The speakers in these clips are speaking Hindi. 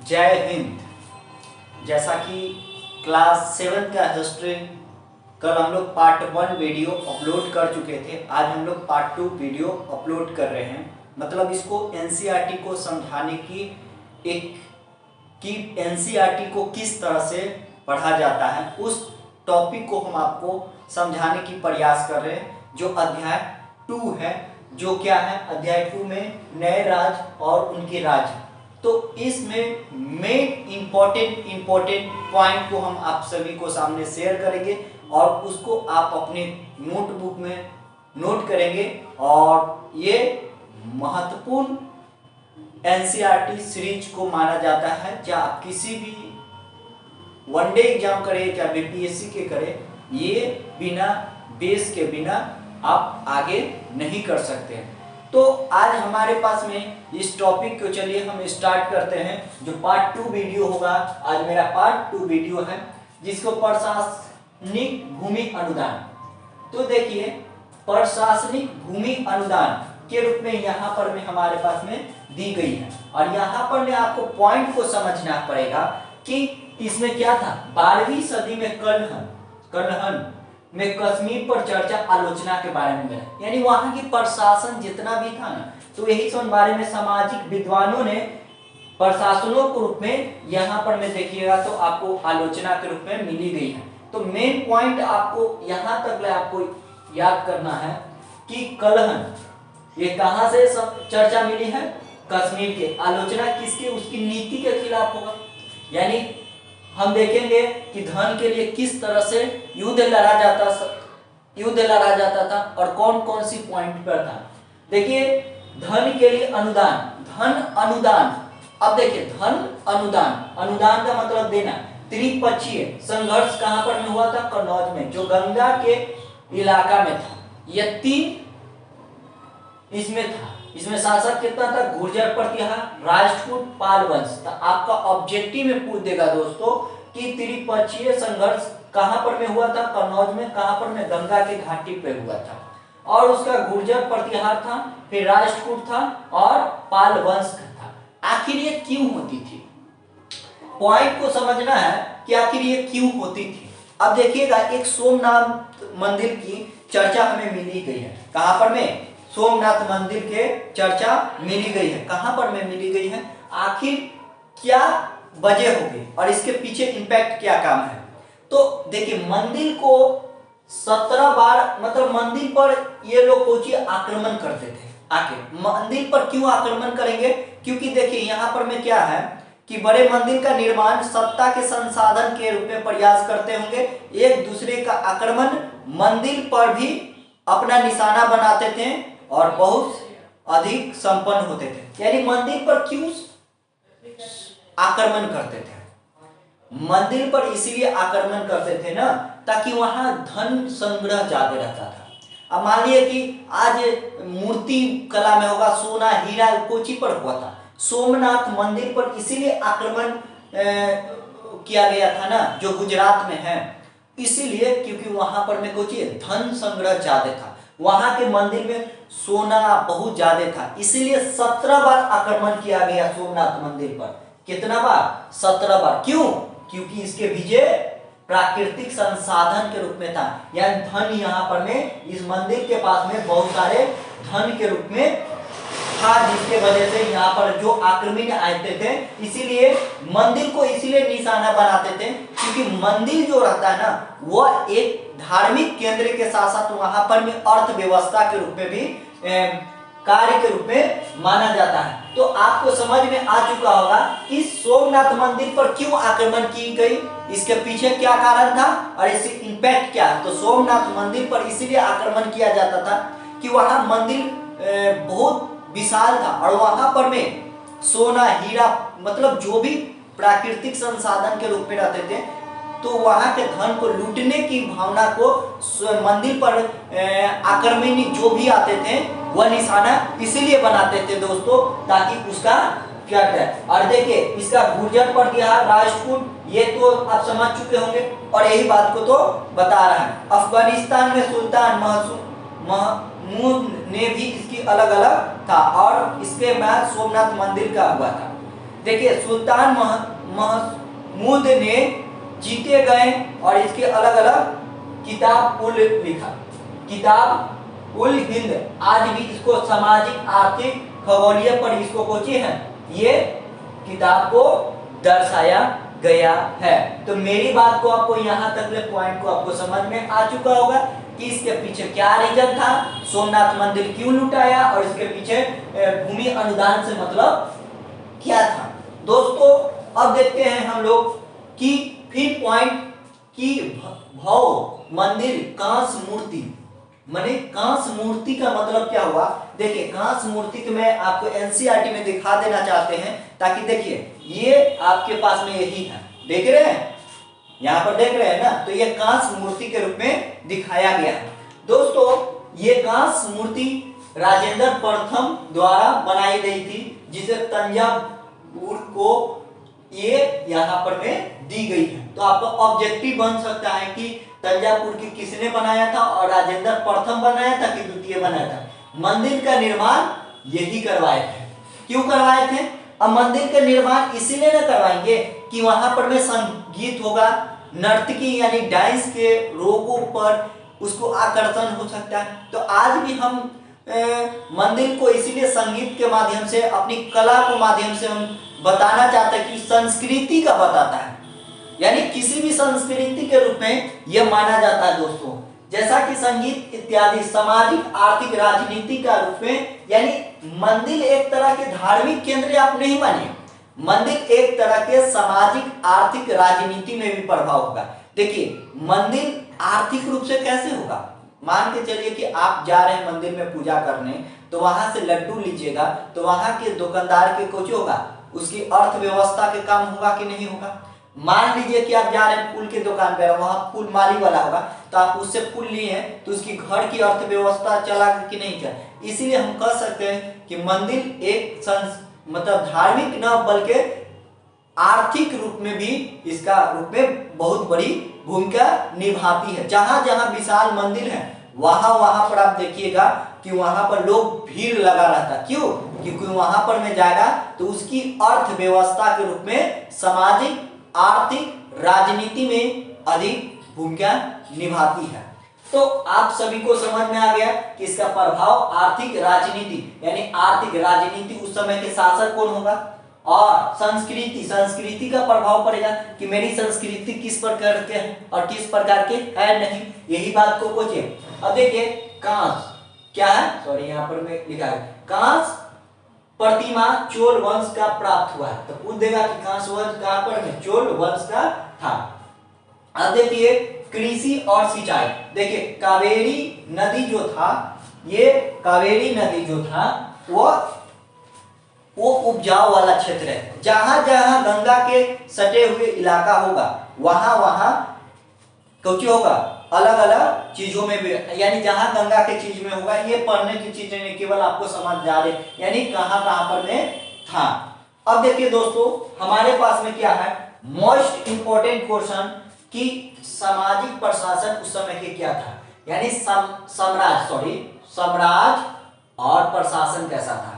जय हिंद। जैसा कि क्लास 7 का हिस्ट्री कल हम लोग पार्ट 1 वीडियो अपलोड कर चुके थे, आज हम लोग पार्ट 2 वीडियो अपलोड कर रहे हैं। मतलब इसको एनसीईआरटी को समझाने की एनसीईआरटी को किस तरह से पढ़ा जाता है उस टॉपिक को हम आपको समझाने की प्रयास कर रहे हैं। जो अध्याय 2 है, जो क्या है, अध्याय 2 में नए राज्य और उनके राज्य। तो इसमें मेन इम्पोर्टेंट पॉइंट को हम आप सभी को सामने शेयर करेंगे और उसको आप अपने नोटबुक में नोट करेंगे। और ये महत्वपूर्ण एनसीईआरटी सीरीज को माना जाता है। चाहे आप किसी भी वनडे एग्जाम करें, चाहे बीपीएससी के करें, ये बिना बेस के बिना आप आगे नहीं कर सकते हैं। तो आज हमारे पास में इस टॉपिक को चलिए हम स्टार्ट करते हैं। जो पार्ट 2 वीडियो होगा, आज मेरा पार्ट 2 वीडियो है जिसको प्रशासनिक भूमि अनुदान। तो देखिए, प्रशासनिक भूमि अनुदान के रूप में यहाँ पर में हमारे पास में दी गई है। और यहाँ पर में आपको पॉइंट को समझना पड़ेगा कि इसमें क्या था। 12वीं सदी में कलहन में कश्मीर पर चर्चा आलोचना के बारे में मिला, यानी वहां की प्रशासन जितना भी था ना, तो यही सब बारे में सामाजिक विद्वानों ने प्रशासनों के रूप में यहाँ पर में देखिएगा तो आपको आलोचना के रूप में मिली गई है। तो मेन पॉइंट आपको यहाँ तक आपको याद करना है कि कलहन ये कहाँ से चर्चा मिली है, कश्मीर के। आलोचना किसकी, उसकी नीति के खिलाफ होगा। यानी हम देखेंगे कि धन के लिए किस तरह से युद्ध लड़ा जाता था और कौन कौन सी पॉइंट पर था। देखिए, धन के लिए अनुदान। अब देखिए, अनुदान का मतलब देना। त्रिपक्षीय संघर्ष कहां पर में हुआ था, कन्नौज में, जो गंगा के इलाका में था। यह 3 इसमें था। इसमें शासक कितना था, गुर्जर प्रतिहार, राजपूत, पाल वंश। तो आपका ऑब्जेक्टिव में पूछ देगा दोस्तों कि त्रिपक्षीय संघर्ष कहां पर में हुआ था, कन्नौज में। कहां पर में, गंगा के घाटी पे हुआ था। और उसका गुर्जर प्रतिहार था, फिर राजपूत था और पाल वंश था। आखिर ये क्यों होती थी, पॉइंट को समझना है कि आखिर ये क्यों होती थी। अब देखिएगा, एक सोमनाथ मंदिर की चर्चा हमें मिली गई है। कहां पर में, सोमनाथ मंदिर के चर्चा मिली गई है। कहां पर में मिली गई है, आखिर क्या वजह होगी और इसके पीछे इंपैक्ट क्या काम है। तो देखिए, मंदिर को 17 बार, मतलब मंदिर पर ये लोग कोची आक्रमण करते थे। आखिर मंदिर पर क्यों आक्रमण करेंगे, क्योंकि देखिए यहाँ पर में क्या है कि बड़े मंदिर का निर्माण सत्ता के संसाधन के रूप में प्रयास करते होंगे। एक दूसरे का आक्रमण मंदिर पर भी अपना निशाना बनाते थे और बहुत अधिक संपन्न होते थे। यानी मंदिर पर क्यों आक्रमण करते थे, मंदिर पर इसीलिए आक्रमण करते थे ना, ताकि वहां धन संग्रह ज्यादा रहता था। अब मान लिए कि आज मूर्ति कला में होगा, सोना हीरा कोची पर हुआ था, सोमनाथ मंदिर पर इसीलिए आक्रमण किया गया था ना, जो गुजरात में है। इसीलिए क्योंकि वहां पर में कोची धन संग्रह ज्यादा था, वहां के मंदिर में सोना बहुत ज्यादा था। इसीलिए 17 बार आक्रमण किया गया सोमनाथ मंदिर पर। कितना बार, 17 बार। क्यों, क्योंकि इसके विजय प्राकृतिक संसाधन के रूप में था। यानी धन यहाँ पर में इस मंदिर के पास में बहुत सारे धन के रूप में था, जिसके वजह से यहाँ पर जो आक्रमण आते थे, इसीलिए मंदिर को इसीलिए निशाना बनाते थे, क्योंकि मंदिर जो रहता है ना, वह एक धार्मिक केंद्र के साथ साथ वहां पर में अर्थव्यवस्था के रूप में भी कार्य के रूप में माना जाता है। तो आपको समझ में आ चुका होगा कि सोमनाथ मंदिर पर क्यों आक्रमण की गई, इसके पीछे क्या कारण था और इससे इंपैक्ट क्या है। तो सोमनाथ मंदिर पर इसीलिए आक्रमण किया जाता था कि वहां मंदिर बहुत विशाल था और वहां पर में सोना हीरा, मतलब जो भी प्राकृतिक संसाधन के रूप में रहते थे, तो वहां के धन को लूटने की भावना को मंदिर पर आक्रमणी जो भी आते थे वह निशाना इसीलिए बनाते थे दोस्तों, ताकि उसका क्या है। और देखिए, इसका गुर्जर प्रतिहार, राजपूत, ये तो आप समझ चुके होंगे और यही बात को तो बता रहा है। अफगानिस्तान में सुल्तान महमूद ने भी इसकी अलग अलग था और इसके बाद सोमनाथ मंदिर का हुआ था। देखिए सुल्तान महमूद ने जीते गए और इसके अलग अलग किताब उल लिखा, किताब उल हिंद आज भी इसको सामाजिक आर्थिक खगोलीय पर इसको कोची है, ये किताब को दर्शाया गया है। तो मेरी बात को आपको यहाँ तक ले पॉइंट को आपको समझ में आ चुका होगा कि इसके पीछे क्या रीजन था, सोमनाथ मंदिर क्यों लुटाया और इसके पीछे भूमि अनुदान से मतलब क्या था। दोस्तों अब देखते हैं हम लोग कि फिर पॉइंट की भव मंदिर कांस मूर्ति, माने कांस मूर्ति का मतलब क्या हुआ। देखिए कांस मूर्ति को मैं आपको एनसीईआरटी में दिखा देना चाहते हैं ताकि देखिए ये आपके पास में यही है, देख रहे हैं यहाँ पर देख रहे हैं ना, तो ये कांस मूर्ति के रूप में दिखाया गया है। दोस्तों ये कांस मूर्ति राजेंद्र प्रथम द्वारा बनाई गई थी जिसे तंजावुर को ये यहाँ पर में दी गई है। तो आपका ऑब्जेक्टिव बन सकता है कि तंजावुर की किसने बनाया था और राजेंद्र प्रथम बनाया था कि द्वितीय बनाया था। मंदिर का निर्माण यही करवाए थे। क्यों करवाए थे? अब मंदिर का निर्माण इसीलिए न करवाएंगे कि वहां पर में संगीत होगा, नर्तकी यानी डांस के रोगों पर उसको आकर्षण हो सकता है। तो आज भी हम मंदिर को इसीलिए संगीत के माध्यम से अपनी कला के माध्यम से हम बताना चाहते हैं कि संस्कृति का बताता है, यानी किसी भी संस्कृति के रूप में यह माना जाता है। दोस्तों जैसा कि संगीत इत्यादि सामाजिक आर्थिक राजनीति का रूप में, यानी मंदिर एक तरह के धार्मिक केंद्र आप नहीं मानिए, मंदिर एक तरह के सामाजिक आर्थिक राजनीति में भी प्रभाव होगा। देखिए मंदिर आर्थिक रूप से कैसे होगा, मान के चलिए कि आप जा रहे हैं मंदिर में पूजा करने, तो वहां से लड्डू लीजिएगा तो वहां के दुकानदार के कुछ होगा, उसकी अर्थव्यवस्था के काम होगा कि नहीं होगा। मान लीजिए कि आप जा रहे हैं फूल की दुकान पर, वहां फूल माली वाला होगा, तो आप उससे फूल लिए हैं तो उसकी घर की अर्थव्यवस्था चला कि नहीं चला। इसीलिए हम कह सकते हैं कि मंदिर एक मतलब धार्मिक न बल्कि आर्थिक रूप में भी इसका रूप में बहुत बड़ी भूमिका निभाती है। जहां जहां विशाल मंदिर है वहां वहां पर आप देखिएगा कि वहां पर लोग भीड़ लगा रहता। क्यों? क्योंकि वहां पर में जाएगा तो उसकी अर्थव्यवस्था के रूप में सामाजिक आर्थिक राजनीति में अधिक भूमिका निभाती है। तो आप सभी को समझ में आ गया कि इसका प्रभाव आर्थिक राजनीति, यानी आर्थिक राजनीति उस समय के शासक कौन होगा, और संस्कृति का प्रभाव पड़ेगा कि मेरी संस्कृति किस प्रकार के है और किस प्रकार के है नहीं, यही बात को पूछिए। अब देखिए कांस क्या है, सॉरी यहाँ पर मैं लिखा है कांस प्रतिमा चोल वंश का प्राप्त हुआ है। तो पूछ देगा कि कांस वंश कहां पर है, चोल वंश का था। अब देखिए कृषि और सिंचाई, देखिए कावेरी नदी जो था, ये कावेरी नदी जो था वो उपजाऊ वाला क्षेत्र है। जहां जहां गंगा के सटे हुए इलाका होगा वहां वहां कुछ होगा अलग अलग चीजों में भी, यानी जहां गंगा के चीज में होगा, ये पढ़ने की चीजें नहीं केवल आपको समझ जा रहे, यानी कहां कहां पर में था। अब देखिए दोस्तों हमारे पास में क्या है, मोस्ट इंपोर्टेंट क्वेश्चन कि सामाजिक प्रशासन उस समय के क्या था, यानी साम्राज्य और प्रशासन कैसा था।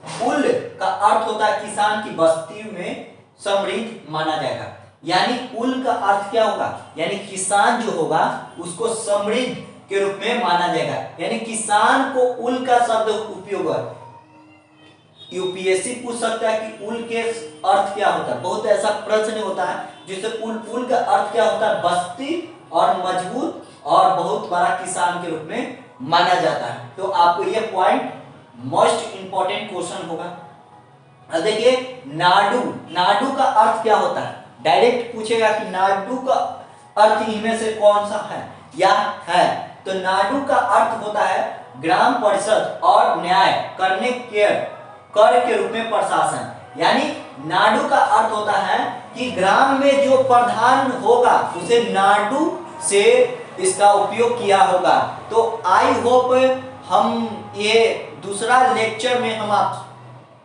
कुल का अर्थ होता है किसान की बस्ती में समृद्ध माना जाएगा, यानी कुल का अर्थ क्या होगा, यानी किसान जो होगा उसको समृद्ध के रूप में माना जाएगा, यानी किसान को उल का शब्द उपयोग है। यूपीएससी पूछ सकता है कि उल के अर्थ क्या होता है, बहुत ऐसा प्रश्न होता है जिससे उल का अर्थ क्या होता है, बस्ती और मजबूत और बहुत बड़ा किसान के रूप में माना जाता है। तो आपको यह पॉइंट मोस्ट इंपोर्टेंट क्वेश्चन होगा। अब देखिए नाडु का अर्थ क्या होता है, डायरेक्ट पूछेगा कि नाडु का अर्थ इनमें से कौन सा है या है, तो नाडु का अर्थ होता है ग्राम परिषद और न्याय करने कर के रूप में प्रशासन, यानी नाडु का अर्थ होता है कि ग्राम में जो प्रधान होगा उसे नाडु से इसका उपयोग किया होगा। तो आई होप हम ये दूसरा लेक्चर में हम आप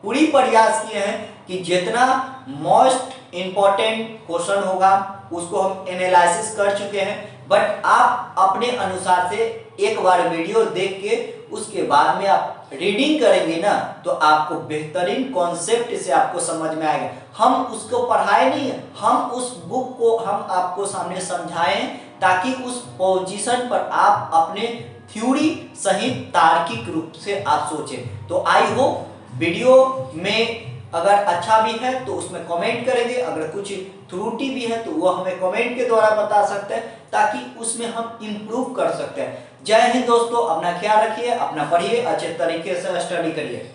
पूरी प्रयास किए हैं कि जितना मोस्ट इंपोर्टेंट क्वेश्चन होगा उसको हम एनालिसिस कर चुके हैं, बट आप अपने अनुसार से एक बार वीडियो देख के उसके बाद में आप रीडिंग करेंगे ना तो आपको बेहतरीन कॉन्सेप्ट से आपको समझ में आएगा। हम उसको पढ़ाए नहीं है, हम उस बुक को हम आपको सामने समझाएं ताकि उस पोजीशन पर आप अपने थ्योरी सहित तार्किक रूप से आप सोचें। तो आई होप वीडियो में अगर अच्छा भी है तो उसमें कमेंट करेंगे, अगर कुछ त्रुटि भी है तो वो हमें कमेंट के द्वारा बता सकते हैं ताकि उसमें हम इम्प्रूव कर सकते हैं। जय हिंद दोस्तों, अपना ख्याल रखिए, अपना पढ़िए, अच्छे तरीके से स्टडी करिए।